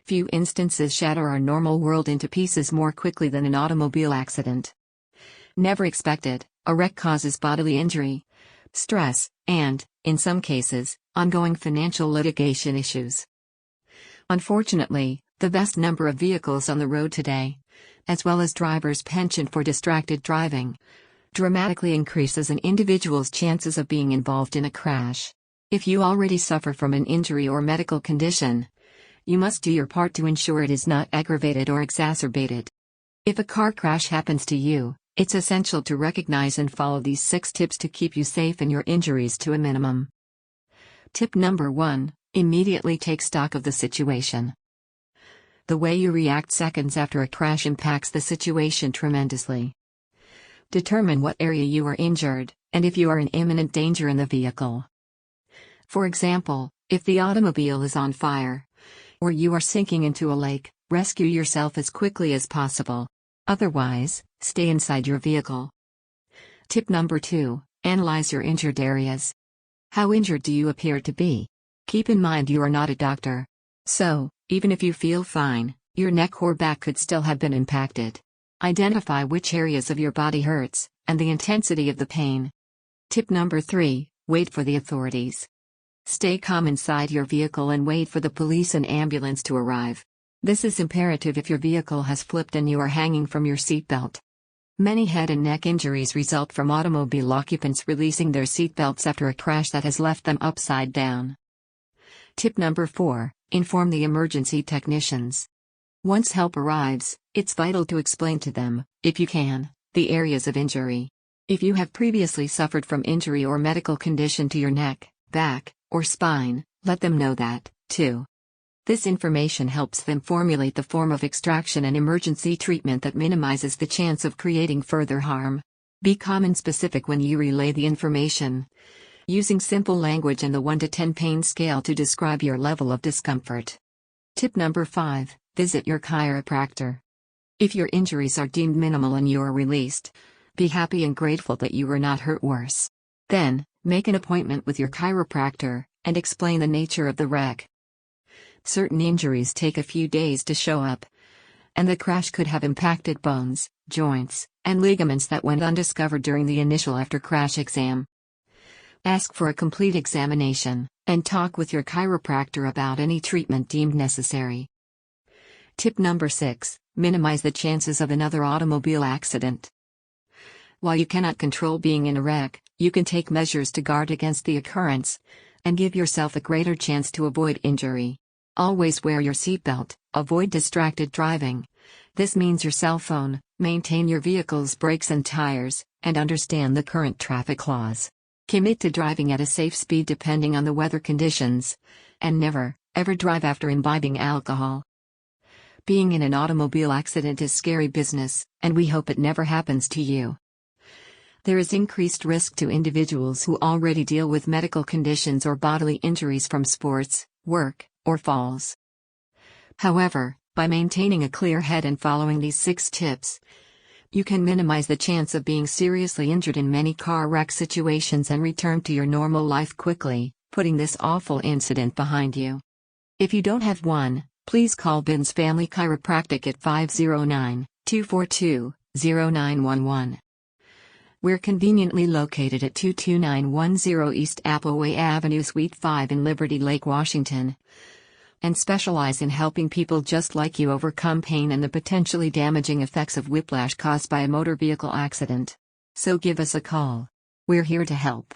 Few instances shatter our normal world into pieces more quickly than an automobile accident. Never expected, a wreck causes bodily injury, stress, and, in some cases, ongoing financial litigation issues. Unfortunately, the vast number of vehicles on the road today, as well as drivers' penchant for distracted driving, dramatically increases an individual's chances of being involved in a crash. If you already suffer from an injury or medical condition, you must do your part to ensure it is not aggravated or exacerbated. If a car crash happens to you, it's essential to recognize and follow these 6 tips to keep you safe and your injuries to a minimum. Tip number 1: immediately take stock of the situation. The way you react seconds after a crash impacts the situation tremendously. Determine what area you are injured, and if you are in imminent danger in the vehicle. For example, if the automobile is on fire, or you are sinking into a lake, rescue yourself as quickly as possible. Otherwise, stay inside your vehicle. Tip number 2: analyze your injured areas. How injured do you appear to be? Keep in mind you are not a doctor. So, even if you feel fine, your neck or back could still have been impacted. Identify which areas of your body hurts, and the intensity of the pain. Tip number 3: wait for the authorities. Stay calm inside your vehicle and wait for the police and ambulance to arrive. This is imperative if your vehicle has flipped and you are hanging from your seatbelt. Many head and neck injuries result from automobile occupants releasing their seatbelts after a crash that has left them upside down. Tip number 4: inform the emergency technicians. Once help arrives, it's vital to explain to them, if you can, the areas of injury. If you have previously suffered from injury or medical condition to your neck, back, or spine, let them know that, too. This information helps them formulate the form of extraction and emergency treatment that minimizes the chance of creating further harm. Be calm and specific when you relay the information, using simple language and the 1 to 10 pain scale to describe your level of discomfort. Tip number 5: visit your chiropractor. If your injuries are deemed minimal and you are released, be happy and grateful that you were not hurt worse. Then, make an appointment with your chiropractor, and explain the nature of the wreck. Certain injuries take a few days to show up, and the crash could have impacted bones, joints, and ligaments that went undiscovered during the initial after-crash exam. Ask for a complete examination, and talk with your chiropractor about any treatment deemed necessary. Tip number 6: minimize the chances of another automobile accident. While you cannot control being in a wreck, you can take measures to guard against the occurrence, and give yourself a greater chance to avoid injury. Always wear your seatbelt, avoid distracted driving. This means your cell phone, maintain your vehicle's brakes and tires, and understand the current traffic laws. Commit to driving at a safe speed depending on the weather conditions, and never, ever drive after imbibing alcohol. Being in an automobile accident is scary business, and we hope it never happens to you. There is increased risk to individuals who already deal with medical conditions or bodily injuries from sports, work, or falls. However, by maintaining a clear head and following these 6 tips, you can minimize the chance of being seriously injured in many car wreck situations and return to your normal life quickly, putting this awful incident behind you. If you don't have one, please call Ben's Family Chiropractic at 509-242-0911. We're conveniently located at 22910 East Appleway Avenue Suite 5 in Liberty Lake, Washington, and specialize in helping people just like you overcome pain and the potentially damaging effects of whiplash caused by a motor vehicle accident. So give us a call. We're here to help.